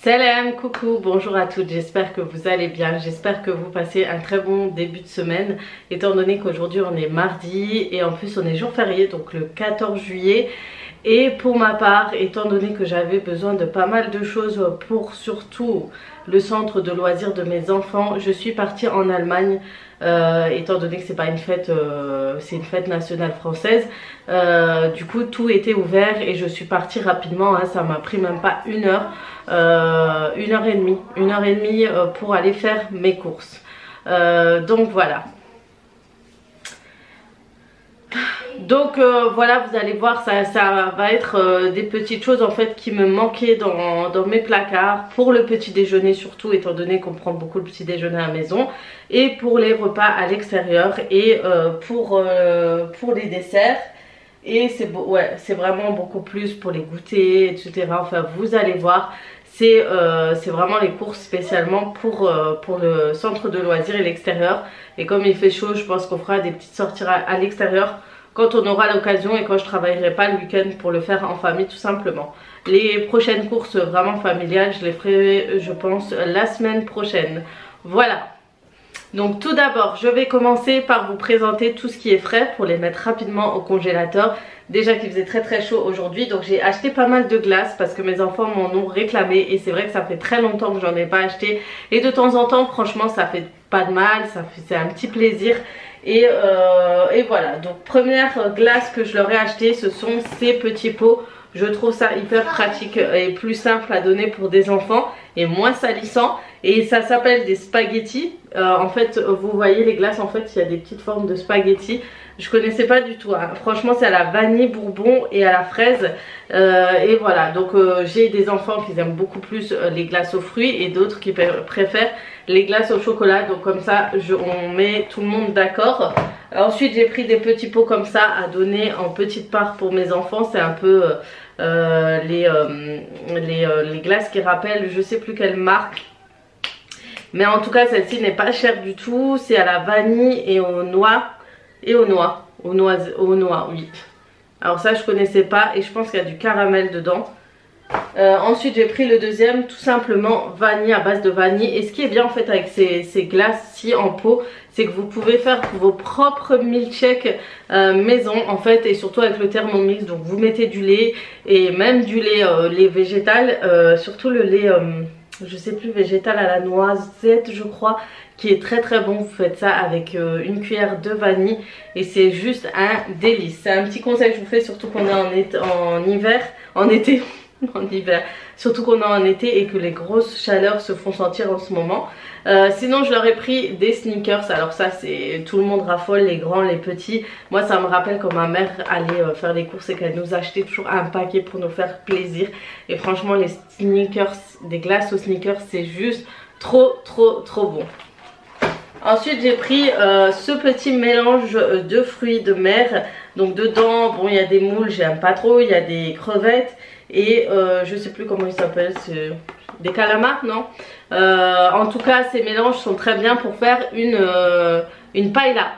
Salam, coucou, bonjour à toutes, j'espère que vous allez bien, j'espère que vous passez un très bon début de semaine étant donné qu'aujourd'hui on est mardi et en plus on est jour férié, donc le 14 juillet. Et pour ma part, étant donné que j'avais besoin de pas mal de choses pour surtout le centre de loisirs de mes enfants, je suis partie en Allemagne. Étant donné que c'est pas une fête, c'est une fête nationale française, du coup tout était ouvert et je suis partie rapidement, hein, ça m'a pris même pas une heure et demie pour aller faire mes courses. Donc voilà. Donc voilà, vous allez voir, ça va être des petites choses en fait qui me manquaient dans mes placards pour le petit déjeuner, surtout étant donné qu'on prend beaucoup le petit déjeuner à la maison, et pour les repas à l'extérieur et pour les desserts. Et c'est vraiment beaucoup plus pour les goûters, etc. Enfin vous allez voir, c'est vraiment les courses spécialement pour le centre de loisirs et l'extérieur. Et comme il fait chaud, je pense qu'on fera des petites sorties à l'extérieur quand on aura l'occasion et quand je travaillerai pas le week-end pour le faire en famille tout simplement. Les prochaines courses vraiment familiales, je les ferai je pense la semaine prochaine. Voilà. Donc tout d'abord, je vais commencer par vous présenter tout ce qui est frais pour les mettre rapidement au congélateur. Déjà qu'il faisait très chaud aujourd'hui, donc j'ai acheté pas mal de glace parce que mes enfants m'en ont réclamé et c'est vrai que ça fait très longtemps que j'en ai pas acheté. Et de temps en temps, franchement, ça fait pas de mal, c'est un petit plaisir. Et voilà, donc première glace que je leur ai acheté, ce sont ces petits pots. Je trouve ça hyper pratique et plus simple à donner pour des enfants et moins salissant. Et ça s'appelle des spaghettis. En fait, vous voyez les glaces, en fait, il y a des petites formes de spaghettis. Je connaissais pas du tout, hein. Franchement c'est à la vanille bourbon et à la fraise. Et voilà, donc j'ai des enfants qui aiment beaucoup plus les glaces aux fruits et d'autres qui préfèrent les glaces au chocolat. Donc comme ça on met tout le monde d'accord. Ensuite j'ai pris des petits pots comme ça à donner en petites parts pour mes enfants. C'est un peu les glaces qui rappellent je sais plus quelle marque. Mais en tout cas celle-ci n'est pas chère du tout. C'est à la vanille et aux noix. Et aux noix, oui. Alors ça je connaissais pas et je pense qu'il y a du caramel dedans. Ensuite j'ai pris le deuxième, tout simplement vanille, à base de vanille. Et ce qui est bien en fait avec ces glaces-ci en pot, c'est que vous pouvez faire vos propres milkshakes maison en fait. Et surtout avec le Thermomix, donc vous mettez du lait et même du lait végétal, surtout le lait... je sais plus, végétal à la noisette je crois, qui est très bon. Vous faites ça avec une cuillère de vanille et c'est juste un délice. C'est un petit conseil que je vous fais, surtout qu'on est en hiver, surtout qu'on est en été et que les grosses chaleurs se font sentir en ce moment. Sinon je leur ai pris des sneakers. Alors ça c'est tout le monde raffole, les grands, les petits. Moi ça me rappelle quand ma mère allait faire les courses et qu'elle nous achetait toujours un paquet pour nous faire plaisir. Et franchement les sneakers, des glaces aux sneakers, c'est juste trop bon. Ensuite j'ai pris ce petit mélange de fruits de mer. Donc dedans, bon il y a des moules, j'aime pas trop, il y a des crevettes et je sais plus comment ils s'appellent, des calamars, non, en tout cas ces mélanges sont très bien pour faire une paella,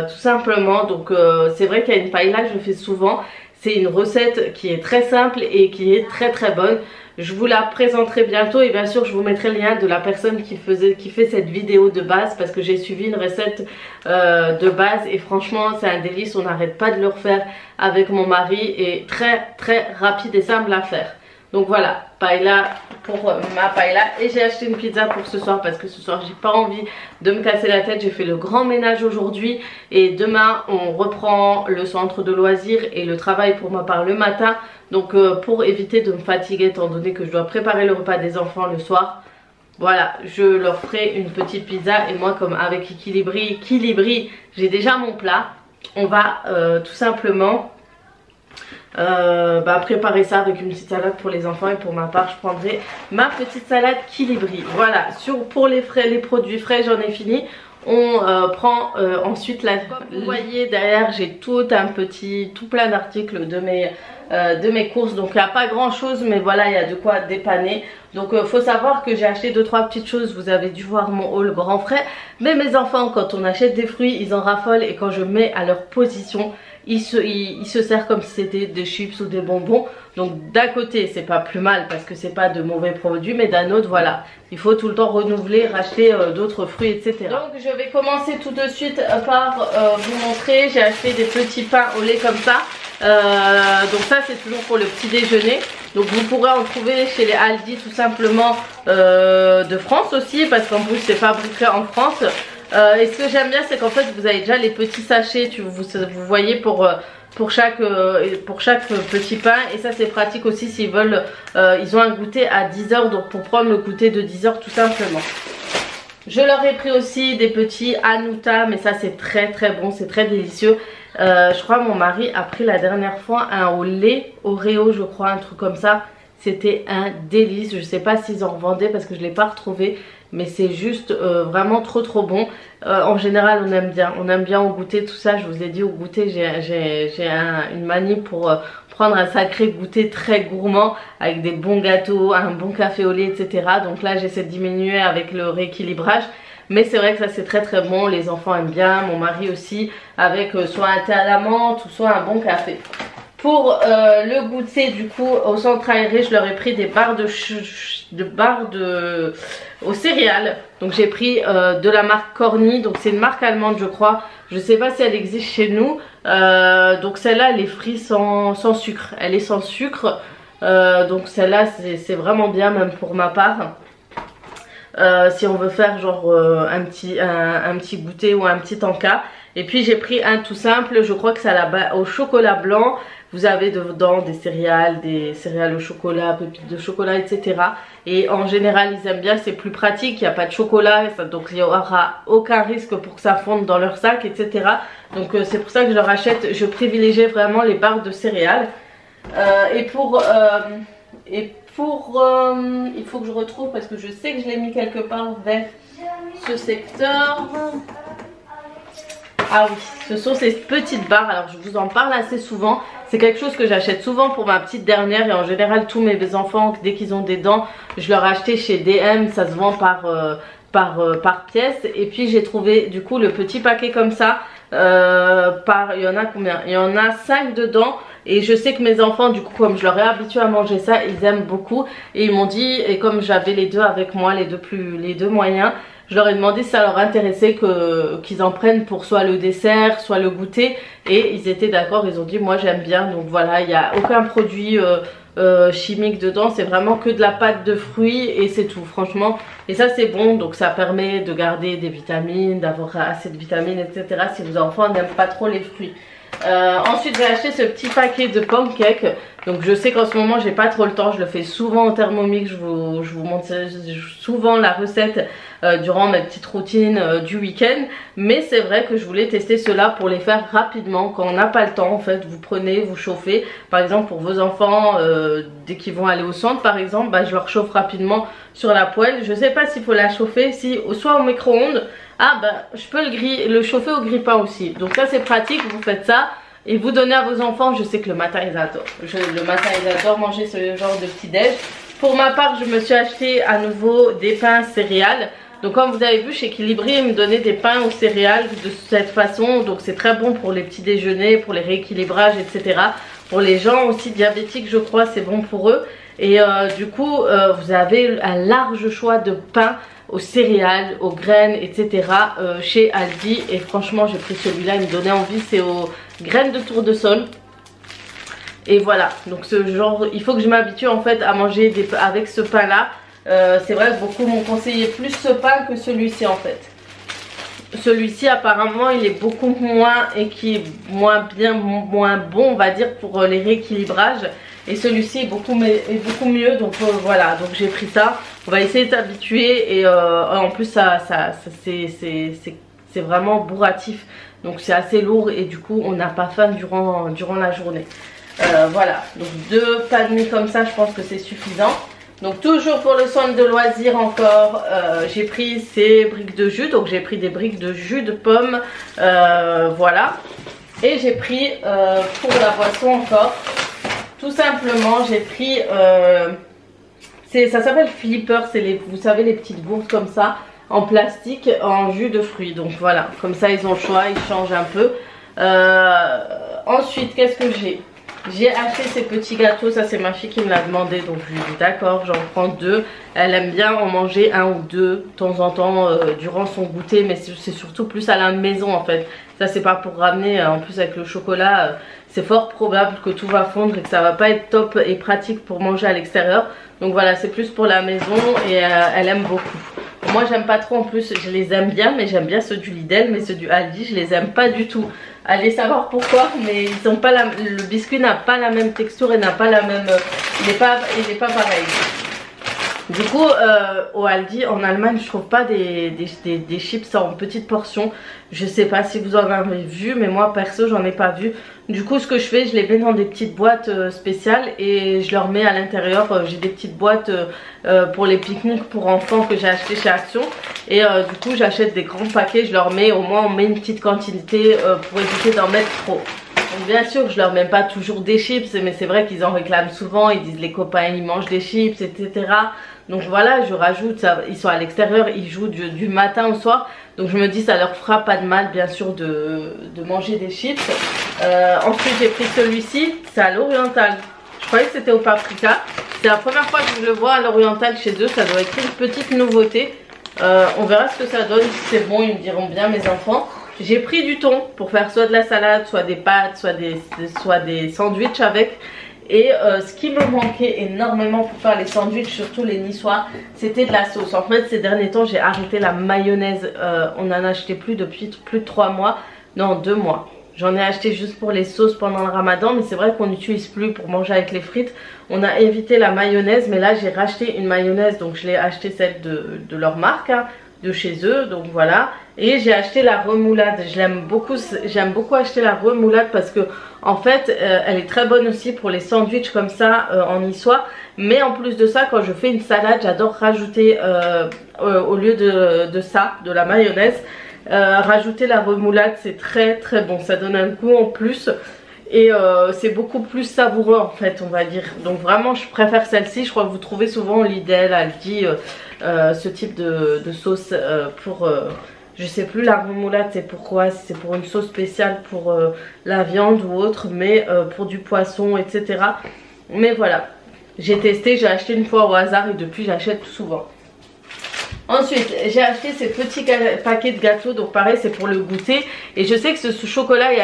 tout simplement. Donc c'est vrai qu'il y a une paella que je fais souvent. C'est une recette qui est très simple et qui est très bonne. Je vous la présenterai bientôt et bien sûr je vous mettrai le lien de la personne qui fait cette vidéo de base, parce que j'ai suivi une recette de base et franchement c'est un délice. On n'arrête pas de le refaire avec mon mari et très rapide et simple à faire. Donc voilà, paella pour ma paella. Et j'ai acheté une pizza pour ce soir parce que ce soir j'ai pas envie de me casser la tête. J'ai fait le grand ménage aujourd'hui et demain on reprend le centre de loisirs et le travail pour ma part le matin. Donc pour éviter de me fatiguer étant donné que je dois préparer le repas des enfants le soir, voilà, je leur ferai une petite pizza. Et moi comme avec Equilibri j'ai déjà mon plat, on va tout simplement... préparer ça avec une petite salade pour les enfants. Et pour ma part je prendrai ma petite salade Equilibri. Voilà, pour les produits frais j'en ai fini. On prend ensuite vous voyez derrière j'ai tout plein d'articles de mes courses. Donc il n'y a pas grand chose mais voilà, il y a de quoi dépanner. Donc faut savoir que j'ai acheté 2-3 petites choses. Vous avez dû voir mon haul grand frais. Mais mes enfants, quand on achète des fruits ils en raffolent. Et quand je mets à leur position, il se sert comme si c'était des chips ou des bonbons. Donc d'un côté c'est pas plus mal parce que c'est pas de mauvais produits, mais d'un autre voilà, il faut tout le temps renouveler, racheter d'autres fruits, etc. Donc je vais commencer tout de suite par vous montrer, j'ai acheté des petits pains au lait comme ça. Donc ça c'est toujours pour le petit déjeuner. Donc vous pourrez en trouver chez les Aldi tout simplement de France aussi, parce qu'en plus c'est fabriqué en France. Et ce que j'aime bien c'est qu'en fait vous avez déjà les petits sachets, vous voyez pour chaque petit pain, et ça c'est pratique aussi s'ils veulent, ils ont un goûter à 10 h, donc pour prendre le goûter de 10 h tout simplement. Je leur ai pris aussi des petits Hanuta, mais ça c'est très très bon, c'est très délicieux. Je crois mon mari a pris la dernière fois un au lait Oreo, je crois, un truc comme ça. C'était un délice. Je sais pas s'ils en revendaient parce que je l'ai pas retrouvé, mais c'est juste vraiment trop bon. En général on aime bien au goûter tout ça. Je vous ai dit, au goûter j'ai une manie pour prendre un sacré goûter très gourmand avec des bons gâteaux, un bon café au lait, etc. Donc là j'essaie de diminuer avec le rééquilibrage. Mais c'est vrai que ça c'est très bon, les enfants aiment bien, mon mari aussi, avec soit un thé à la menthe ou soit un bon café. Pour le goûter du coup au centre aéré, je leur ai pris des barres aux céréales. Donc j'ai pris de la marque Corny, donc c'est une marque allemande je crois. Je sais pas si elle existe chez nous. Donc celle-là elle est frite sans sucre, elle est sans sucre. Donc celle-là c'est vraiment bien même pour ma part. Si on veut faire genre un petit goûter ou un petit encas. Et puis j'ai pris un tout simple, je crois que c'est au chocolat blanc. Vous avez dedans des céréales au chocolat, pépites de chocolat, etc. Et en général ils aiment bien, c'est plus pratique, il n'y a pas de chocolat, donc il n'y aura aucun risque pour que ça fonde dans leur sac, etc. Donc c'est pour ça que je leur achète, je privilégie vraiment les barres de céréales. Il faut que je retrouve parce que je sais que je l'ai mis quelque part vers ce secteur. Ah oui, ce sont ces petites barres. Alors je vous en parle assez souvent. C'est quelque chose que j'achète souvent pour ma petite dernière. Et en général tous mes enfants, dès qu'ils ont des dents, je leur ai acheté chez DM. Ça se vend par pièce. Et puis j'ai trouvé du coup le petit paquet comme ça. Il y en a combien? Il y en a 5 dedans. Et je sais que mes enfants, du coup, comme je leur ai habitué à manger ça, ils aiment beaucoup. Et ils m'ont dit, et comme j'avais les deux avec moi, les deux moyens, je leur ai demandé si ça leur intéressait qu'ils en prennent pour soit le dessert, soit le goûter. Et ils étaient d'accord, ils ont dit moi j'aime bien. Donc voilà, il n'y a aucun produit chimique dedans, c'est vraiment que de la pâte de fruits et c'est tout franchement. Et ça c'est bon, donc ça permet de garder des vitamines, d'avoir assez de vitamines, etc. si vos enfants n'aiment pas trop les fruits. Ensuite j'ai acheté ce petit paquet de pancakes. Donc je sais qu'en ce moment j'ai pas trop le temps, je le fais souvent au Thermomix, je vous montre souvent la recette durant ma petite routine du week-end. Mais c'est vrai que je voulais tester cela pour les faire rapidement quand on n'a pas le temps. En fait vous prenez, vous chauffez, par exemple pour vos enfants dès qu'ils vont aller au centre par exemple, bah, je leur chauffe rapidement sur la poêle. Je sais pas s'il faut la chauffer, soit au micro-ondes. Ah bah je peux le chauffer au grille-pain aussi. Donc ça c'est pratique, vous faites ça et vous donnez à vos enfants. Je sais que le matin ils adorent. Le matin ils adorent manger ce genre de petit déj. Pour ma part je me suis acheté à nouveau des pains céréales. Donc comme vous avez vu chez Equilibré ils me donnaient des pains aux céréales de cette façon. Donc c'est très bon pour les petits déjeuners, pour les rééquilibrages, etc. Pour les gens aussi diabétiques je crois c'est bon pour eux. Et du coup vous avez un large choix de pains aux céréales, aux graines, etc. Chez Aldi. Et franchement j'ai pris celui-là, il me donnait envie, c'est aux graines de tournesol. Et voilà, donc ce genre, il faut que je m'habitue en fait à manger avec ce pain là. C'est vrai que beaucoup m'ont conseillé plus ce pain que celui-ci en fait. Celui-ci apparemment il est beaucoup moins moins bon on va dire pour les rééquilibrages. Et celui-ci est beaucoup mieux, donc voilà, donc j'ai pris ça. On va essayer de s'habituer et en plus c'est vraiment bourratif. Donc c'est assez lourd et du coup on n'a pas faim durant la journée. Voilà, donc 2 pains de mie comme ça je pense que c'est suffisant. Donc toujours pour le centre de loisirs encore, j'ai pris ces briques de jus. Donc j'ai pris des briques de jus de pomme, voilà. Et j'ai pris pour la boisson encore, tout simplement j'ai pris, ça s'appelle Flipper, c'est vous savez les petites bourses comme ça, en plastique, en jus de fruits. Donc voilà, comme ça ils ont le choix, ils changent un peu. Ensuite, qu'est-ce que j'ai acheté ces petits gâteaux, ça c'est ma fille qui me l'a demandé, donc je lui ai dit d'accord, j'en prends 2. Elle aime bien en manger 1 ou 2 de temps en temps durant son goûter, mais c'est surtout plus à la maison en fait. Ça c'est pas pour ramener, en plus avec le chocolat, c'est fort probable que tout va fondre et que ça va pas être top et pratique pour manger à l'extérieur. Donc voilà, c'est plus pour la maison et elle aime beaucoup. Moi j'aime pas trop en plus, je les aime bien, mais j'aime bien ceux du Lidl, mais ceux du Aldi je les aime pas du tout. Allez savoir pourquoi, mais ils ont pas le biscuit n'a pas la même texture et n'a pas la même, il est pas pareil. Du coup au Aldi en Allemagne je trouve pas des chips en petites portions. Je sais pas si vous en avez vu, mais moi perso j'en ai pas vu. Du coup ce que je fais, je les mets dans des petites boîtes spéciales et je leur mets à l'intérieur. J'ai des petites boîtes pour les pique-niques pour enfants que j'ai acheté chez Action. Et du coup j'achète des grands paquets, je leur mets, au moins on met une petite quantité pour éviter d'en mettre trop. Donc bien sûr je leur mets pas toujours des chips, mais c'est vrai qu'ils en réclament souvent, ils disent les copains ils mangent des chips etc. Donc voilà, je rajoute ça, ils sont à l'extérieur, ils jouent du matin au soir. Donc je me dis ça leur fera pas de mal bien sûr de manger des chips. Ensuite j'ai pris celui-ci, c'est à l'Oriental. Je croyais que c'était au paprika. C'est la première fois que je le vois à l'Oriental chez eux, ça doit être une petite nouveauté. On verra ce que ça donne, si c'est bon ils me diront bien mes enfants. J'ai pris du thon pour faire soit de la salade, soit des pâtes, soit des sandwichs avec. Et ce qui me manquait énormément pour faire les sandwichs, surtout les niçois, c'était de la sauce. En fait ces derniers temps j'ai arrêté la mayonnaise, on en achetait plus depuis plus de 3 mois, non 2 mois. J'en ai acheté juste pour les sauces pendant le ramadan, mais c'est vrai qu'on n'utilise plus pour manger avec les frites. On a évité la mayonnaise, mais là j'ai racheté une mayonnaise, donc je l'ai acheté celle de leur marque, hein, de chez eux, donc voilà. Et j'ai acheté la remoulade, j'aime beaucoup acheter la remoulade parce que en fait elle est très bonne aussi pour les sandwichs comme ça en niçois. Mais en plus de ça, quand je fais une salade, j'adore rajouter au lieu de la mayonnaise, rajouter la remoulade, c'est très très bon, ça donne un goût en plus. Et c'est beaucoup plus savoureux en fait on va dire. Donc vraiment je préfère celle-ci. Je crois que vous trouvez souvent au Lidl, Aldi ce type de sauce pour je sais plus la remoulade c'est pourquoi, si c'est pour une sauce spéciale pour la viande ou autre, mais pour du poisson etc. Mais voilà, j'ai testé, j'ai acheté une fois au hasard et depuis j'achète souvent. Ensuite j'ai acheté ces petits paquets de gâteaux, donc pareil c'est pour le goûter. Et je sais que ce chocolat est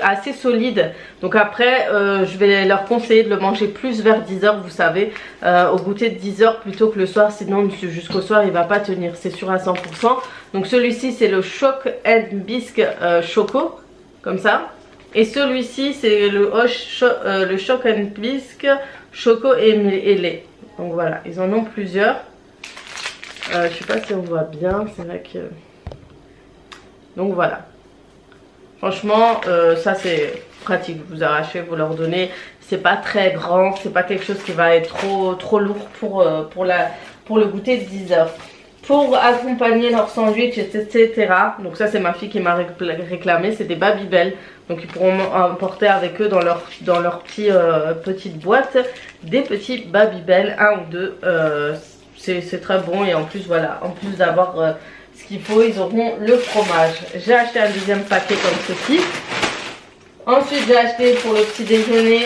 assez solide. Donc après je vais leur conseiller de le manger plus vers 10 h, vous savez, au goûter de 10 h plutôt que le soir. Sinon jusqu'au soir il va pas tenir, c'est sûr à 100%. Donc celui-ci c'est le Choc and Bisque Choco, comme ça. Et celui-ci c'est le Choc and Bisque Choco et lait. Donc voilà, ils en ont plusieurs. Je sais pas si on voit bien, c'est vrai que... Donc voilà. Franchement, ça c'est pratique. Vous arrachez, vous leur donnez. C'est pas très grand, c'est pas quelque chose qui va être trop lourd pour le goûter de 10 h. Pour accompagner leur sandwich, etc. Donc ça c'est ma fille qui m'a réclamé, c'est des Babybel. Donc ils pourront emporter avec eux dans leur petite boîte des petits Babybel, 1 ou 2. C'est très bon et en plus voilà, en plus d'avoir ce qu'il faut, ils auront le fromage. J'ai acheté un deuxième paquet comme ceci. Ensuite j'ai acheté pour le petit déjeuner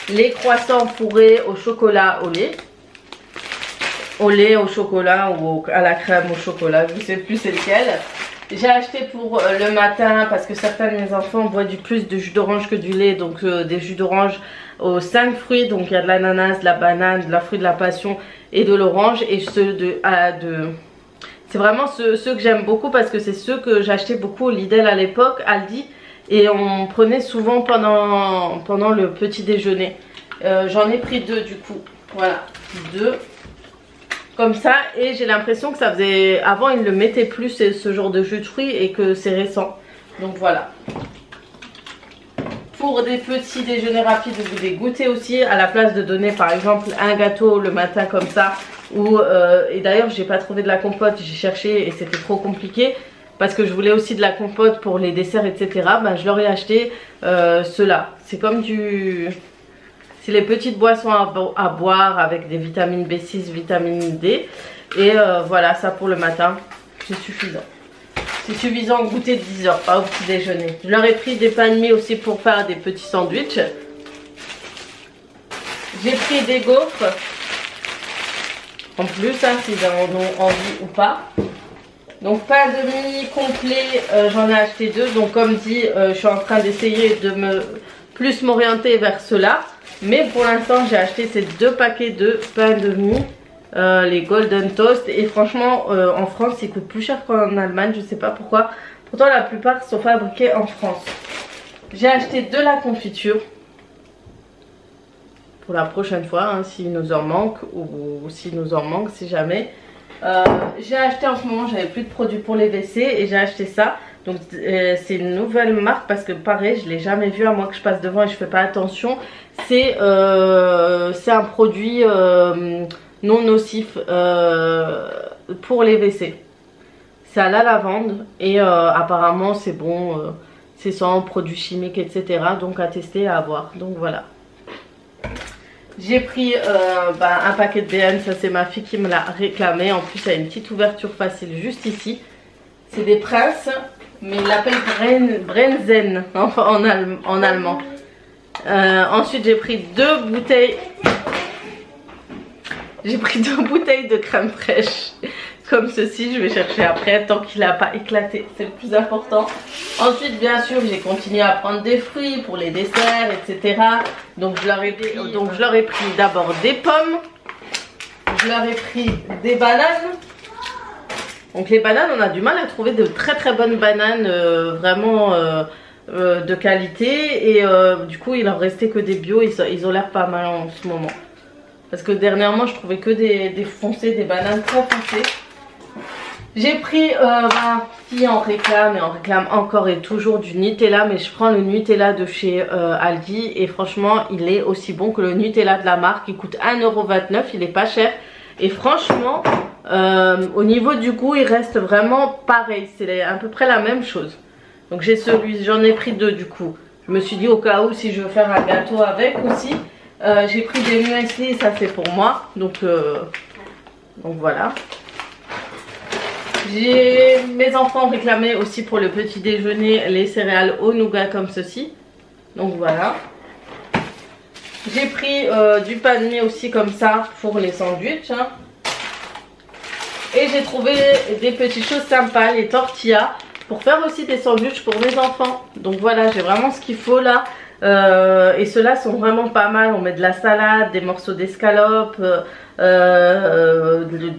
les croissants fourrés au chocolat au lait. Au lait, au chocolat ou à la crème au chocolat, je ne sais plus c'est lequel. J'ai acheté pour le matin parce que certains de mes enfants boivent plus de jus d'orange que du lait. Donc des jus d'orange aux 5 fruits. Donc il y a de l'ananas, de la banane, de la fruit de la passion et de l'orange. Et ceux c'est vraiment ceux que j'aime beaucoup parce que c'est ceux que j'achetais beaucoup au Lidl à l'époque, Aldi. Et on prenait souvent pendant le petit déjeuner. J'en ai pris 2 du coup. Voilà, 2. Comme ça, et j'ai l'impression que ça faisait... Avant ils ne le mettaient plus ce genre de jus de fruits et que c'est récent. Donc voilà. Pour des petits déjeuners rapides, vous des goûters aussi, à la place de donner par exemple un gâteau le matin comme ça. Et d'ailleurs j'ai pas trouvé de la compote, j'ai cherché et c'était trop compliqué. Parce que je voulais aussi de la compote pour les desserts etc. Ben, je leur ai acheté ceux-là. C'est comme du... C'est les petites boissons à boire avec des vitamines B6, vitamine D. Et voilà, ça pour le matin, c'est suffisant. C'est suffisant au goûter de 10 h, pas au petit déjeuner. Je leur ai pris des pains de mie aussi pour faire des petits sandwichs. J'ai pris des gaufres. En plus, hein, s'ils en ont envie ou pas. Donc pain de mie complet, j'en ai acheté 2. Donc comme dit, je suis en train d'essayer de plus m'orienter vers cela. Mais pour l'instant, j'ai acheté ces 2 paquets de pain de mie. Les Golden Toast. Et franchement, en France, ils coûtent plus cher qu'en Allemagne. Je sais pas pourquoi. Pourtant, la plupart sont fabriqués en France. J'ai acheté de la confiture. Pour la prochaine fois, hein, s'il nous en manque. Ou s'il nous en manque, si jamais. J'ai acheté en ce moment, j'avais plus de produits pour les WC. Et j'ai acheté ça. Donc c'est une nouvelle marque parce que pareil, je l'ai jamais vu à moins que je passe devant et je fais pas attention. C'est un produit non nocif pour les WC. C'est à la lavande et apparemment c'est bon, c'est sans produits chimiques etc. Donc à tester, à avoir. Donc voilà. J'ai pris un paquet de BN, ça c'est ma fille qui me l'a réclamé. En plus il y a une petite ouverture facile juste ici. C'est des Princes, mais il l'appelle Brenzen en allemand. Ensuite j'ai pris 2 bouteilles. J'ai pris 2 bouteilles de crème fraîche. Comme ceci, je vais chercher après tant qu'il n'a pas éclaté, c'est le plus important. Ensuite bien sûr j'ai continué à prendre des fruits pour les desserts etc. Donc je leur ai pris d'abord des pommes. Je leur ai pris des bananes. Donc les bananes, on a du mal à trouver de très très bonnes bananes vraiment de qualité. Et du coup il leur restait que des bio, ils ont l'air pas mal en ce moment. Parce que dernièrement je trouvais que des foncés, des bananes très foncées. J'ai pris ma fille en réclame et on réclame encore et toujours du Nutella. Mais je prends le Nutella de chez Aldi. Et franchement il est aussi bon que le Nutella de la marque. Il coûte 1,29 €, il est pas cher. Et franchement au niveau du goût il reste vraiment pareil. C'est à peu près la même chose. Donc j'ai celui, j'en ai pris 2 du coup. Je me suis dit au cas où si je veux faire un gâteau avec aussi. J'ai pris des muesli, ça c'est pour moi. Donc voilà. Mes enfants réclamaient aussi pour le petit déjeuner les céréales au nougat comme ceci. Donc voilà. J'ai pris du pain de mie aussi comme ça pour les sandwichs. Hein. Et j'ai trouvé des petites choses sympas, les tortillas, pour faire aussi des sandwichs pour mes enfants. Donc voilà, j'ai vraiment ce qu'il faut là. Et ceux-là sont vraiment pas mal. On met de la salade, des morceaux d'escalope, de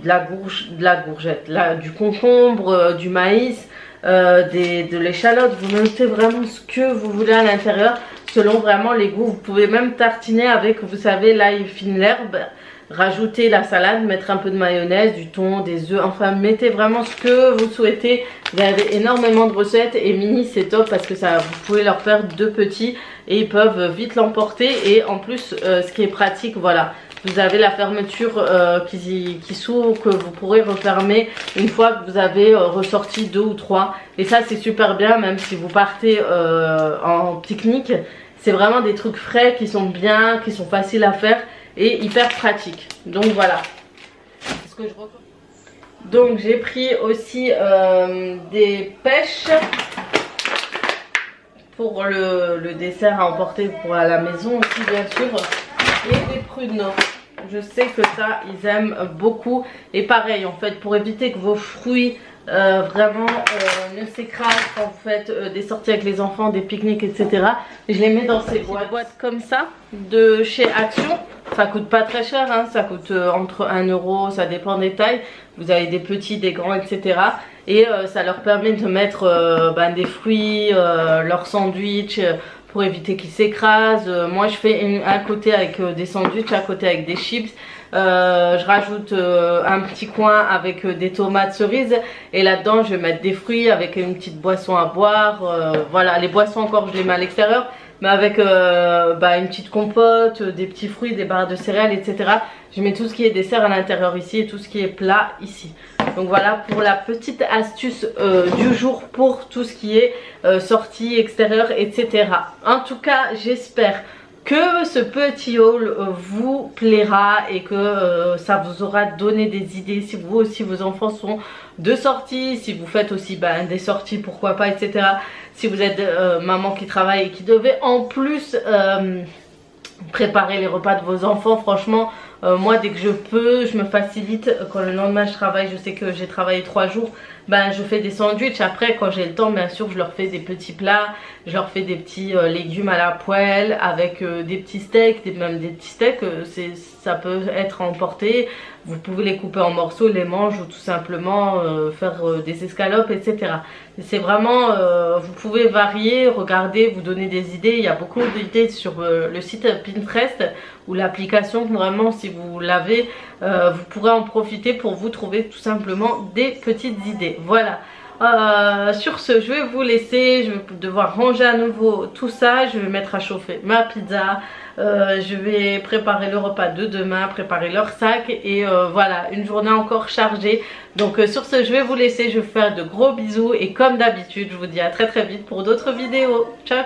la courgette, du concombre, du maïs, de l'échalote. Vous mettez vraiment ce que vous voulez à l'intérieur selon vraiment les goûts. Vous pouvez même tartiner avec, vous savez, l'ail fine l'herbe. Rajouter la salade, mettre un peu de mayonnaise, du thon, des œufs, enfin mettez vraiment ce que vous souhaitez. Vous avez énormément de recettes et mini c'est top parce que ça, vous pouvez leur faire 2 petits et ils peuvent vite l'emporter. Et en plus ce qui est pratique, voilà, vous avez la fermeture qui s'ouvre, que vous pourrez refermer une fois que vous avez ressorti 2 ou 3. Et ça c'est super bien, même si vous partez en pique-nique. C'est vraiment des trucs frais qui sont bien, qui sont faciles à faire et hyper pratique. Donc voilà. Donc j'ai pris aussi des pêches pour le dessert à emporter pour à la maison aussi bien sûr. Et des pruneaux. Je sais que ça ils aiment beaucoup. Et pareil en fait, pour éviter que vos fruits vraiment ne s'écrasent quand vous faites des sorties avec les enfants, des pique-niques etc. Je les mets dans ces boîtes comme ça de chez Action. Ça coûte pas très cher, hein, ça coûte entre 1 €, ça dépend des tailles. Vous avez des petits, des grands, etc. Et ça leur permet de mettre des fruits, leur sandwich pour éviter qu'ils s'écrasent. Moi je fais un côté avec des sandwichs, à côté avec des chips. Je rajoute un petit coin avec des tomates cerises. Et là-dedans je vais mettre des fruits avec une petite boisson à boire. Voilà, les boissons encore je les mets à l'extérieur. Mais avec une petite compote, des petits fruits, des barres de céréales, etc. Je mets tout ce qui est dessert à l'intérieur ici et tout ce qui est plat ici. Donc voilà pour la petite astuce du jour pour tout ce qui est sortie extérieure, etc. En tout cas, j'espère que ce petit haul vous plaira et que ça vous aura donné des idées. Si vous aussi vos enfants sont de sortie, si vous faites aussi des sorties pourquoi pas, etc. Si vous êtes maman qui travaille et qui devait en plus préparer les repas de vos enfants, franchement moi dès que je peux je me facilite. Quand le lendemain je travaille, je sais que j'ai travaillé 3 jours, je fais des sandwichs. Après quand j'ai le temps bien sûr je leur fais des petits plats, je leur fais des petits légumes à la poêle avec des petits steaks, même des petits steaks, ça peut être emporté. Vous pouvez les couper en morceaux, les manger ou tout simplement faire des escalopes, etc. C'est vraiment, vous pouvez varier, regarder, vous donner des idées. Il y a beaucoup d'idées sur le site Pinterest ou l'application. Vraiment si vous l'avez, vous pourrez en profiter pour vous trouver tout simplement des petites idées. Voilà. Sur ce je vais vous laisser, je vais devoir ranger à nouveau tout ça, je vais mettre à chauffer ma pizza, je vais préparer le repas de demain, préparer leur sac et voilà, une journée encore chargée. Donc sur ce je vais vous laisser, je vais vous faire de gros bisous et comme d'habitude je vous dis à très vite pour d'autres vidéos. Ciao.